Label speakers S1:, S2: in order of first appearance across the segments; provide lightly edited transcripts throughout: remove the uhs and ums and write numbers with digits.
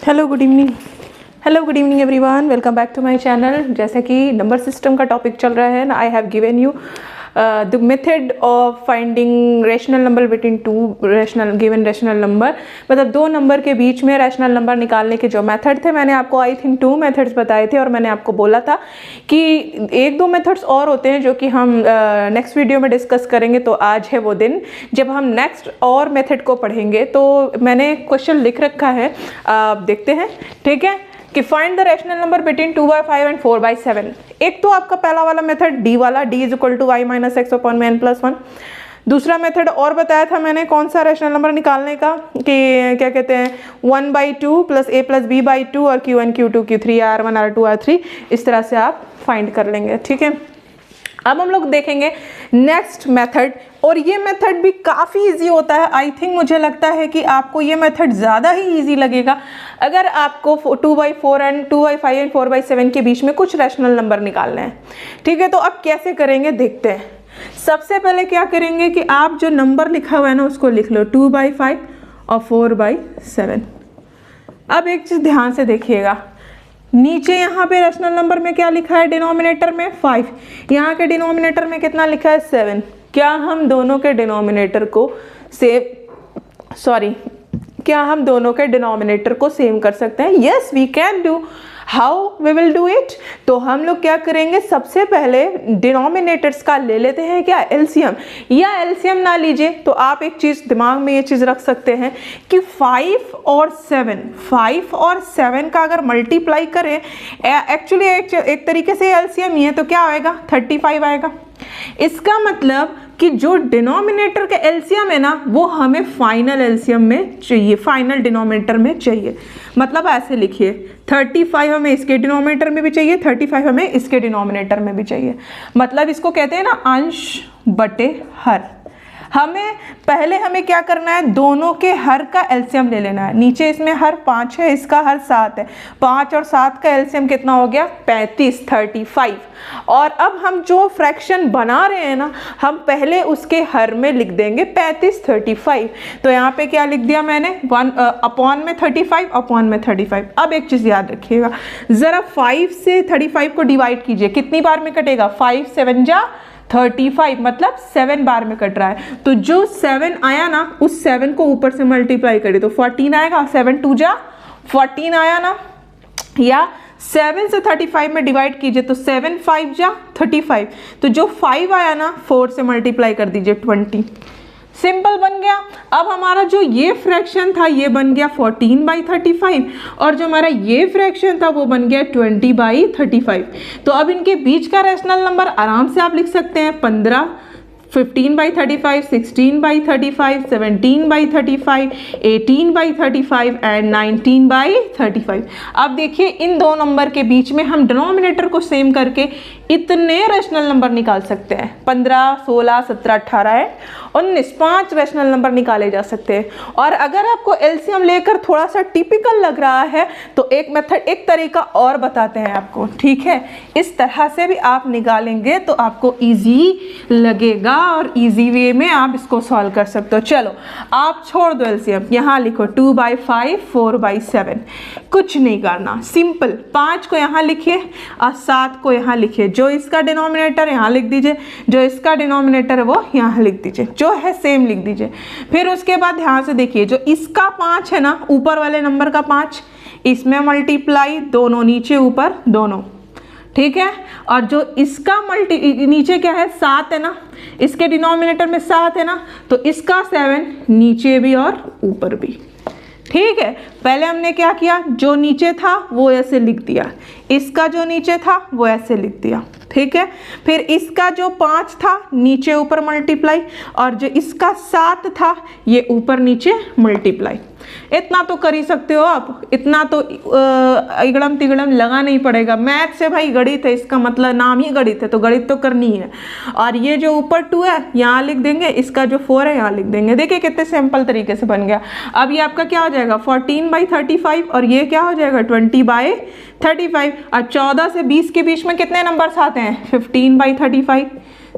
S1: Hello good evening everyone, welcome back to my channel. जैसे कि number system का topic चल रहा है ना, I have given you the method of finding rational number between two given rational number. मतलब दो नंबर के बीच में रैशनल नंबर निकालने के जो मेथड थे, मैंने आपको आई थिंक 2 मेथड्स बताए थे और मैंने आपको बोला था कि 1-2 मेथड्स और होते हैं जो कि हम नेक्स्ट वीडियो में डिस्कस करेंगे। तो आज है वो दिन जब हम नेक्स्ट और मेथड को पढ़ेंगे। तो मैंने क्वेश्चन लिख रखा है, आप देखते हैं, ठीक है, कि find the rational number between 2/5 and 4/7। एक तो आपका पहला वाला मेथड डी वाला, d is equal to y minus x upon n plus 1। दूसरा मेथड और बताया था मैंने कौन सा रैशनल नंबर निकालने का, कि क्या कहते हैं 1/2 प्लस a प्लस b/2 और q1 q2 q3 r1 r2 r3। इस तरह से आप फाइंड कर लेंगे, ठीक है। अब हम लोग देखेंगे नेक्स्ट मेथड, और ये मेथड भी काफ़ी इजी होता है। आई थिंक मुझे लगता है कि आपको ये मेथड ज़्यादा ही इजी लगेगा अगर आपको 2/4 एंड 2/5 एंड 4/7 के बीच में कुछ रैशनल नंबर निकालने हैं, ठीक है। तो अब कैसे करेंगे देखते हैं। सबसे पहले क्या करेंगे कि आप जो नंबर लिखा हुआ है ना उसको लिख लो, 2/5 और 4/7। अब एक चीज़ ध्यान से देखिएगा, नीचे यहाँ पे रैशनल नंबर में क्या लिखा है, डिनोमिनेटर में 5, यहाँ के डिनोमिनेटर में कितना लिखा है 7। क्या हम दोनों के डिनोमिनेटर को क्या हम दोनों के डिनोमिनेटर को सेम कर सकते हैं? Yes we can do. How we will do it? तो हम लोग क्या करेंगे, सबसे पहले डिनोमिनेटर्स का ले लेते हैं क्या, एलसीएम। या एलसीएम ना लीजिए तो आप एक चीज़ दिमाग में ये चीज़ रख सकते हैं कि 5 और 7 का अगर मल्टीप्लाई करें, एक्चुअली एक तरीके से एलसीएम ही है, तो क्या आएगा 35 आएगा। इसका मतलब कि जो डिनोमिनेटर का एलसीएम है ना वो हमें फाइनल एलसीएम में चाहिए, फाइनल डिनोमिनेटर में चाहिए। मतलब ऐसे लिखिए, 35 हमें इसके डिनोमिनेटर में भी चाहिए, 35 हमें इसके डिनोमिनेटर में भी चाहिए। मतलब इसको कहते हैं ना अंश बटे हर। हमें क्या करना है, दोनों के हर का एलसीएम ले लेना है। नीचे इसमें हर 5 है, इसका हर 7 है। 5 और 7 का एलसीएम कितना हो गया, 35। और अब हम जो फ्रैक्शन बना रहे हैं ना, हम पहले उसके हर में लिख देंगे 35। तो यहाँ पे क्या लिख दिया मैंने, 1 अपॉन में 35 अपॉन में 35। अब एक चीज़ याद रखिएगा, ज़रा 5 से 35 को डिवाइड कीजिए, कितनी बार में कटेगा, 5 7 जा 35, मतलब 7 बार में कट रहा है। तो जो 7 आया ना उस 7 को ऊपर से मल्टीप्लाई करिए तो 14 आएगा। 7 2 जा 14 आया ना, या 7 से 35 में डिवाइड कीजिए तो 7 5 जा 35। तो जो 5 आया ना 4 से मल्टीप्लाई कर दीजिए 20। सिंपल बन गया। अब हमारा जो ये फ्रैक्शन था ये बन गया 14/35 और जो हमारा ये फ्रैक्शन था वो बन गया 20/35। तो अब इनके बीच का रैशनल नंबर आराम से आप लिख सकते हैं 15, 15/35, 16/35, 17/35, 18/35 एंड 19/35। अब देखिए इन दो नंबर के बीच में हम डिनोमिनेटर को सेम करके इतने रैशनल नंबर निकाल सकते हैं। 15, 16, 17, 18 है 19, 5 रैशनल नंबर निकाले जा सकते हैं। और अगर आपको एलसीएम लेकर थोड़ा सा टिपिकल लग रहा है तो एक मेथड, एक तरीका और बताते हैं आपको, ठीक है। इस तरह से भी आप निकालेंगे तो आपको इजी लगेगा और इजी वे में आप इसको सॉल्व कर सकते हो। चलो आप छोड़ दो एलसीएम, यहाँ लिखो 2/5 4/7। कुछ नहीं करना, सिंपल 5 को यहाँ लिखिए और 7 को यहाँ लिखिए। जो इसका डिनोमिनेटर यहाँ लिख दीजिए, जो इसका डिनोमिनेटर है वो यहाँ लिख दीजिए, जो है सेम लिख दीजिए। फिर उसके बाद ध्यान से देखिए, जो इसका 5 है ना, ऊपर वाले नंबर का 5, इसमें मल्टीप्लाई, दोनों नीचे ऊपर दोनों, ठीक है। और जो इसका नीचे क्या है 7 है ना, इसके डिनोमिनेटर में 7 है ना, तो इसका 7 नीचे भी और ऊपर भी, ठीक है। पहले हमने क्या किया, जो नीचे था वो ऐसे लिख दिया, इसका जो नीचे था वो ऐसे लिख दिया, ठीक है। फिर इसका जो 5 था नीचे ऊपर मल्टीप्लाई, और जो इसका 7 था ये ऊपर नीचे मल्टीप्लाई। इतना तो कर ही सकते हो आप, इतना तो इगड़म तिगड़म लगा नहीं पड़ेगा। मैथ से भाई गणित है, इसका मतलब नाम ही गणित है, तो गणित तो करनी है। और ये जो ऊपर 2 है यहाँ लिख देंगे, इसका जो 4 है यहाँ लिख देंगे। देखिए कितने सिंपल तरीके से बन गया। अब ये आपका क्या हो जाएगा 14/35 और ये क्या हो जाएगा 20/35। और 14 से 20 के बीच में कितने नंबर्स आते हैं, 15/35,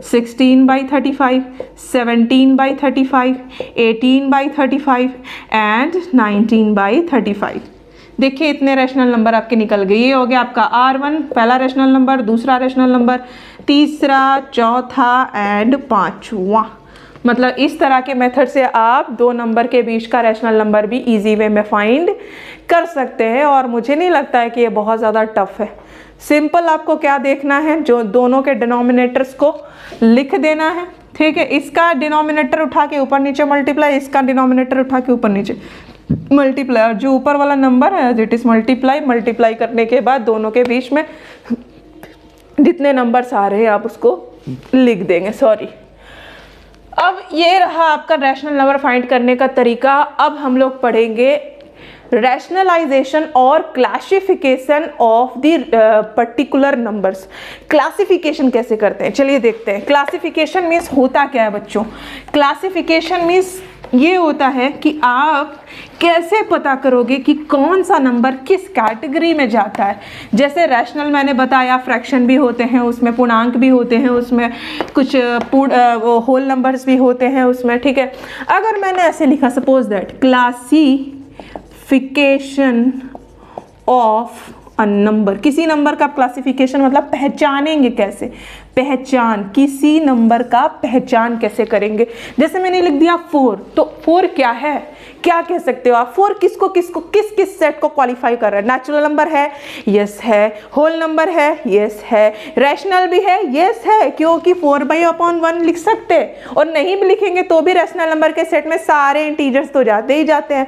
S1: 16/35, 17/35, 18/35 एंड 19/35। देखिए इतने रैशनल नंबर आपके निकल गए। ये हो गया आपका R1 पहला रैशनल नंबर, दूसरा रैशनल नंबर, तीसरा, चौथा एंड पांचवा। मतलब इस तरह के मेथड से आप दो नंबर के बीच का रैशनल नंबर भी इजी वे में फाइंड कर सकते हैं, और मुझे नहीं लगता है कि ये बहुत ज़्यादा टफ है। सिंपल आपको क्या देखना है, जो दोनों के डिनोमिनेटर्स को लिख देना है, ठीक है। इसका डिनोमिनेटर उठा के ऊपर नीचे मल्टीप्लाई, इसका डिनोमिनेटर उठा के ऊपर नीचे मल्टीप्लाई, और जो ऊपर वाला नंबर है इट इज़ मल्टीप्लाई करने के बाद दोनों के बीच में जितने नंबर्स आ रहे हैं आप उसको लिख देंगे। सॉरी, अब ये रहा आपका रैशनल नंबर फाइंड करने का तरीका। अब हम लोग पढ़ेंगे रैशनलाइजेशन और classification of the particular numbers. Classification कैसे करते हैं चलिए देखते हैं। क्लासिफिकेशन मीन्स होता क्या है बच्चों? क्लासिफिकेशन मीन्स ये होता है कि आप कैसे पता करोगे कि कौन सा नंबर किस कैटेगरी में जाता है। जैसे रैशनल मैंने बताया, फ्रैक्शन भी होते हैं उसमें, पूर्णांक भी होते हैं उसमें, कुछ होल नंबर्स भी होते हैं उसमें, ठीक है। अगर मैंने ऐसे लिखा, suppose that classification of a number, किसी नंबर का क्लासिफिकेशन मतलब पहचानेंगे कैसे, पहचान, किसी नंबर का पहचान कैसे करेंगे। जैसे मैंने लिख दिया 4, तो 4 क्या है, क्या कह सकते हो आप? 4 किसको किसको किस किस सेट को क्वालिफाई कर रहा है? नेचुरल नंबर है, यस है। होल नंबर है, यस है। रैशनल भी है, यस है, क्योंकि 4/1 लिख सकते हैं, और नहीं भी लिखेंगे तो भी रैशनल नंबर के सेट में सारे इंटीजर्स तो जाते ही जाते हैं।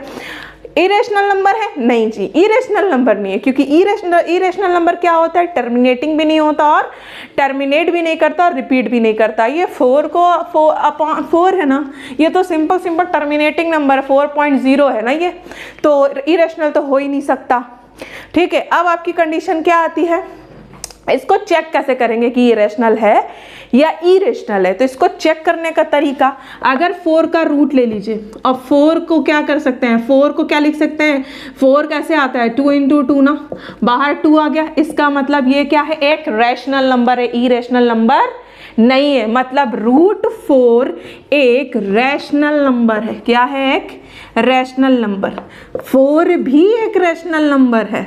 S1: इरेशनल नंबर है, नहीं जी, इरेशनल नंबर नहीं है, क्योंकि इरेशनल नंबर क्या होता है? टर्मिनेटिंग भी नहीं होता और टर्मिनेट भी नहीं करता और रिपीट भी नहीं करता। ये 4 है ना, ये तो सिंपल टर्मिनेटिंग नंबर 4.0 है ना, ये तो इरेशनल तो हो ही नहीं सकता, ठीक है। अब आपकी कंडीशन क्या आती है? इसको चेक कैसे करेंगे कि ये रैशनल है या इरेशनल है? तो इसको चेक करने का तरीका, अगर 4 का रूट ले लीजिए, और 4 को क्या कर सकते हैं, 4 को क्या लिख सकते हैं? 4 कैसे आता है? 2 × 2 ना, बाहर 2 आ गया, इसका मतलब ये क्या है? एक रैशनल नंबर है, इरेशनल नंबर नहीं है। मतलब √4 एक रैशनल नंबर है। क्या है? एक रैशनल नंबर। 4 भी एक रैशनल नंबर है,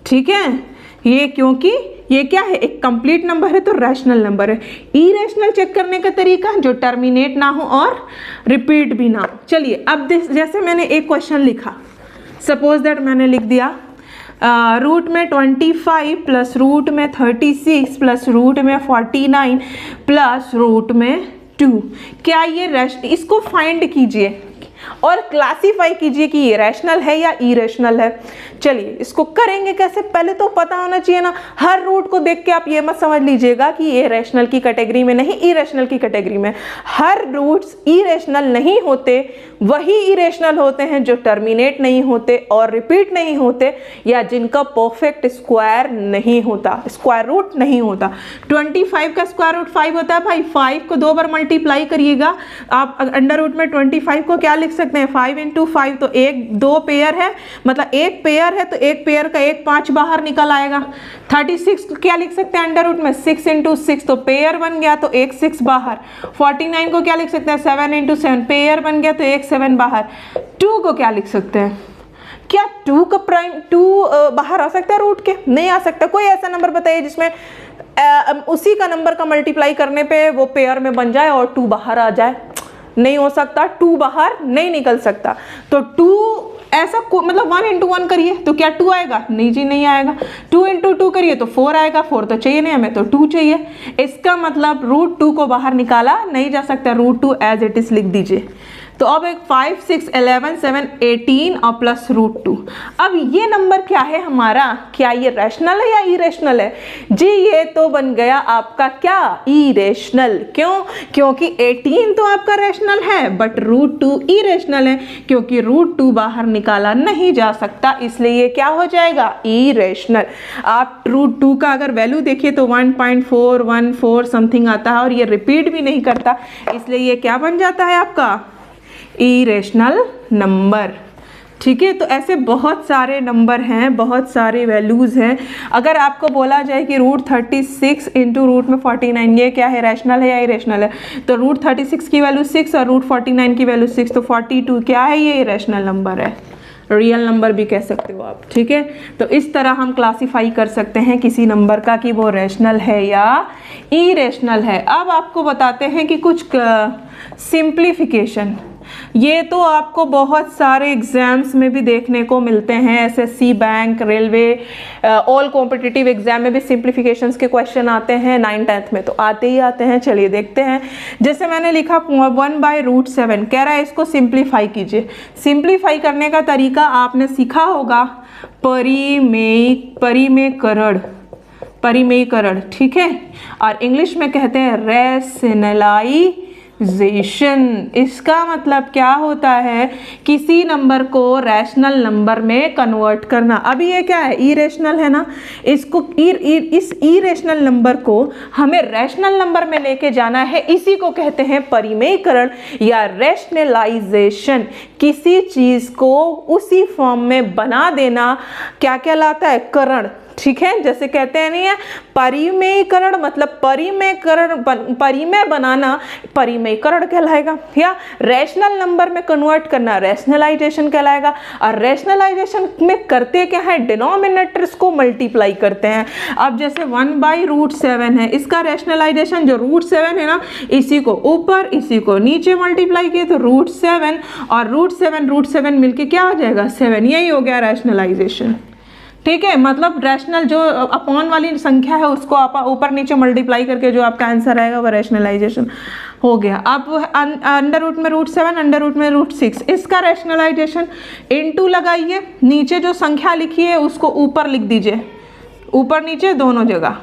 S1: ठीक है। ये क्योंकि ये क्या है? एक कंप्लीट नंबर है, तो रैशनल नंबर है। इरेशनल चेक करने का तरीका, जो टर्मिनेट ना हो और रिपीट भी ना हो। चलिए अब जैसे मैंने एक क्वेश्चन लिखा, सपोज दैट मैंने लिख दिया रूट में 25 प्लस रूट में 36 प्लस रूट में 49 प्लस रूट में 2। क्या ये इसको फाइंड कीजिए और क्लासीफाई कीजिए कि ये रैशनल है या इरेशनल है। चलिए इसको करेंगे कैसे? पहले तो पता होना चाहिए ना। हर रूट को देख के आप ये मत समझ लीजिएगा कि ये रैशनल की कैटेगरी में नहीं, इरेशनल की कैटेगरी में। हर रूट्स इरेशनल नहीं होते, वही इरेशनल होते हैं जो टर्मिनेट नहीं होते और रिपीट नहीं होते, या जिनका परफेक्ट स्क्वायर नहीं होता, स्क्वायर रूट नहीं होता। 25 का स्क्वायर रूट 5 होता है भाई। 5 को 2 बार मल्टीप्लाई करिएगा आप, अंडर रूट में 25 को क्या लिख सकते हैं? 5 × 5, तो 2 पेयर है, मतलब एक पेयर है, तो एक पेयर का 5 बाहर निकल आएगा। 36 को क्या लिख सकते हैं अंडर रूट में? 6 × 6, तो पेयर बन गया, तो 6 बाहर। 49 को क्या लिख सकते हैं? 7 × 7, पेयर बन गया, तो 7 बाहर। 2 को क्या लिख सकते हैं? क्या 2 का प्राइम 2 बाहर आ सकता है रूट के? नहीं आ सकता। कोई ऐसा नंबर बताइए जिसमें उसी का नंबर का मल्टीप्लाई करने पे वो पेयर में बन जाए और 2 बाहर आ जाए। नहीं हो सकता, 2 बाहर नहीं निकल सकता। तो 2 ऐसा मतलब 1 × 1 करिए तो क्या 2 आएगा? नहीं जी, नहीं आएगा। 2 × 2 करिए तो 4 आएगा। 4 तो चाहिए नहीं हमें, तो 2 चाहिए। इसका मतलब √2 को बाहर निकाला नहीं जा सकता। √2 एज इट इज लिख दीजिए। तो अब एक 5, 6, 11, 7, 18 और प्लस √2। अब ये नंबर क्या है हमारा? क्या ये रैशनल है या इरेशनल है? जी ये तो बन गया आपका क्या? इरेशनल। क्यों? क्योंकि 18 तो आपका रैशनल है, बट √2 इरेशनल है, क्योंकि √2 बाहर निकाला नहीं जा सकता, इसलिए ये क्या हो जाएगा? इरेशनल। आप √2 का अगर वैल्यू देखिए तो 1.414 समथिंग आता है, और ये रिपीट भी नहीं करता, इसलिए ये क्या बन जाता है आपका? Irrational number. ठीक है, तो ऐसे बहुत सारे नंबर हैं, बहुत सारे वैल्यूज़ हैं। अगर आपको बोला जाए कि √36 × √49 ये क्या है? रैशनल है या इरेशनल है? तो √36 की वैल्यू 6 और √49 की वैल्यू 6, तो 42 क्या है? ये इरेशनल नंबर है। रियल नंबर भी कह सकते हो आप, ठीक है। तो इस तरह हम क्लासिफाई कर सकते हैं किसी नंबर का कि वो रैशनल है या इरेशनल है। अब आपको बताते हैं कि कुछ सिंप्लीफिकेशन, ये तो आपको बहुत सारे एग्जाम्स में भी देखने को मिलते हैं, SSC, bank, railway, all competitive exam में भी सिंप्लीफिकेशंस के क्वेश्चन आते हैं, 9th-10th में तो आते ही आते हैं। चलिए देखते हैं। जैसे मैंने लिखा 1/√7, कह रहा है इसको सिंप्लीफाई कीजिए। सिंप्लीफाई करने का तरीका आपने सीखा होगा, परिमेयकरण, ठीक है, और इंग्लिश में कहते हैं रैशनलाइजेशन। इसका मतलब क्या होता है, किसी नंबर को रैशनल नंबर में कन्वर्ट करना। अभी ये क्या है, इरेशनल है ना, इसको इस इरेशनल नंबर को हमें रैशनल नंबर में लेके जाना है, इसी को कहते हैं परिमेयकरण या रैशनलाइजेशन। किसी चीज को उसी फॉर्म में बना देना क्या कहलाता है, करण, ठीक है। जैसे कहते हैं नहीं है परिमेयकरण, मतलब परिमेय बनाना परिमेयकरण कहलाएगा, या रैशनल नंबर में कन्वर्ट करना रैशनलाइजेशन कहलाएगा। और रैशनलाइजेशन में करते क्या है, डिनोमिनेटर्स को मल्टीप्लाई करते हैं। अब जैसे 1/√7 है, इसका रैशनलाइजेशन जो √7 है ना, इसी को ऊपर इसी को नीचे मल्टीप्लाई किए तो √7, और √7 मिलके क्या हो जाएगा, 7। यही हो गया रैशनलाइजेशन, ठीक है। मतलब रैशनल जो अपॉन वाली संख्या है उसको आप ऊपर नीचे मल्टीप्लाई करके जो आपका आंसर आएगा वो रैशनलाइजेशन हो गया। अब अंडर रूट में √7, अंडर रूट में √6, इसका रैशनलाइजेशन इनटू लगाइए, नीचे जो संख्या लिखी है उसको ऊपर लिख दीजिए, ऊपर नीचे दोनों जगह।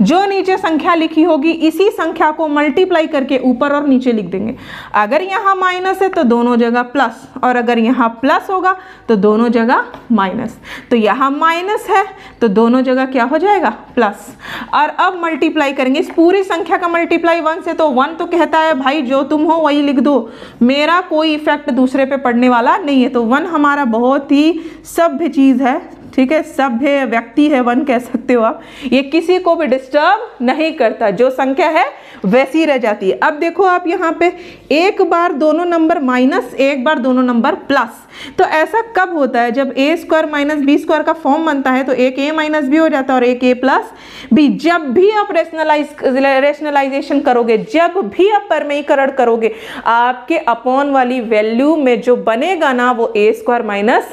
S1: जो नीचे संख्या लिखी होगी इसी संख्या को मल्टीप्लाई करके ऊपर और नीचे लिख देंगे। अगर यहाँ माइनस है तो दोनों जगह प्लस, और अगर यहाँ प्लस होगा तो दोनों जगह माइनस। तो यहाँ माइनस है तो दोनों जगह क्या हो जाएगा, प्लस। और अब मल्टीप्लाई करेंगे इस पूरी संख्या का मल्टीप्लाई 1 से, तो 1 तो कहता है भाई जो तुम हो वही लिख दो, मेरा कोई इफेक्ट दूसरे पे पड़ने वाला नहीं है। तो 1 हमारा बहुत ही सभ्य चीज़ है, ठीक है, सभ्य व्यक्ति है 1 कह सकते हो आप। ये किसी को भी डिस्टर्ब नहीं करता, जो संख्या है वैसी रह जाती है। अब देखो आप यहाँ पे एक बार दोनों नंबर माइनस, एक बार दोनों नंबर प्लस। तो ऐसा कब होता है, जब a² - b² का फॉर्म बनता है तो एक a - b हो जाता है और एक a + b। जब भी आप रैशनलाइजेशन करोगे, जब भी आप परिमेयकरण करोगे, आपके अपॉन वाली वैल्यू में जो बनेगा ना वो a² -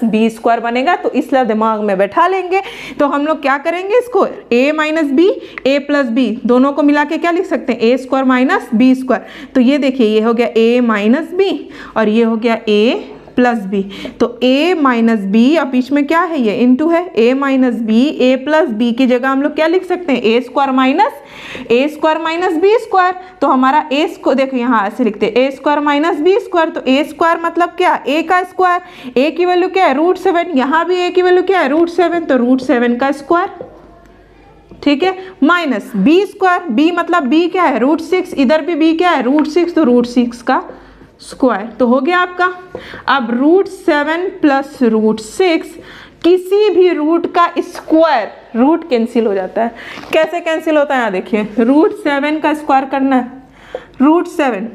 S1: b² बनेगा। तो इसलिए दिमाग में बैठा लेंगे। तो हम लोग क्या करेंगे, इसको a - b, a + b दोनों को मिला के क्या लिख सकते हैं, a² - b²। तो ये देखिए ये हो गया a - b और ये हो गया a + b। तो a - b, अब बीच में क्या है, ये इनटू है, a - b, a + b की जगह हम लोग क्या लिख सकते हैं, a² - b²। तो हमारा a को देखो यहाँ ऐसे लिखते हैं a² - b²। तो a² मतलब क्या, a का स्क्वायर, a की वैल्यू क्या है, √7, यहाँ भी a की वैल्यू क्या है, √7, तो √7 का स्क्वायर, ठीक है, माइनस b², b मतलब b क्या है, √6, इधर भी b क्या है, √6, तो √6 का स्क्वायर। तो हो गया आपका। अब √7 + √6, किसी भी रूट का स्क्वायर, रूट कैंसिल हो जाता है। कैसे कैंसिल होता है, यहाँ देखिए, √7 का स्क्वायर करना है, √7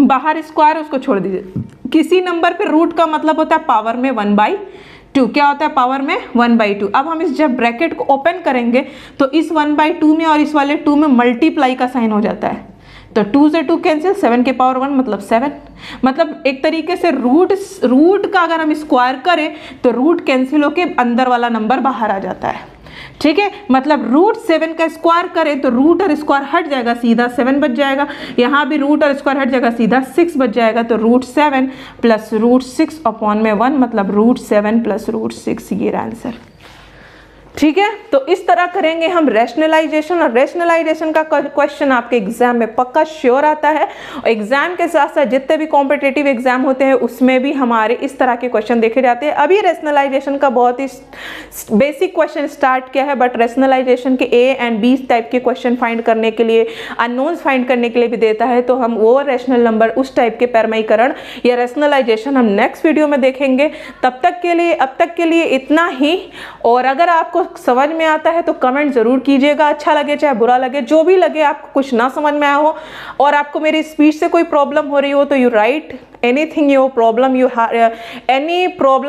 S1: बाहर स्क्वायर उसको छोड़ दीजिए। किसी नंबर पे रूट का मतलब होता है पावर में 1/2। क्या होता है, पावर में 1/2। अब हम इस जब ब्रैकेट को ओपन करेंगे तो इस 1/2 में और इस वाले 2 में मल्टीप्लाई का साइन हो जाता है। तो 2 से 2 कैंसिल, 7 के पावर 1 मतलब 7। मतलब एक तरीके से रूट का अगर हम स्क्वायर करें तो रूट कैंसिल होके अंदर वाला नंबर बाहर आ जाता है, ठीक है। मतलब √7 का स्क्वायर करें तो रूट और स्क्वायर हट जाएगा, सीधा 7 बच जाएगा। यहाँ भी रूट और स्क्वायर हट जाएगा, सीधा 6 बच जाएगा। तो √7 + √6 अपॉन में 1 मतलब √7 + √6, ये आंसर, ठीक है। तो इस तरह करेंगे हम रैशनलाइजेशन, और रैशनलाइजेशन का क्वेश्चन आपके एग्जाम में पक्का श्योर आता है। और एग्जाम के साथ साथ जितने भी कॉम्पिटिटिव एग्जाम होते हैं उसमें भी हमारे इस तरह के क्वेश्चन देखे जाते हैं। अभी रैशनलाइजेशन का बहुत ही बेसिक क्वेश्चन स्टार्ट किया है, बट रैशनलाइजेशन के A and B टाइप के क्वेश्चन फाइंड करने के लिए, अननोन्स फाइंड करने के लिए भी देता है। तो हम वो रैशनल नंबर, उस टाइप के परिमेयकरण या रैशनलाइजेशन हम नेक्स्ट वीडियो में देखेंगे। तब तक के लिए, अब तक के लिए इतना ही। और अगर आपको आपको समझ में आता है तो कमेंट ज़रूर कीजिएगा, अच्छा लगे चाहे बुरा लगे, जो भी लगे, आपको कुछ ना समझ में आया हो और आपको मेरी स्पीच से कोई प्रॉब्लम हो रही हो तो you right anything, your problem, you any problem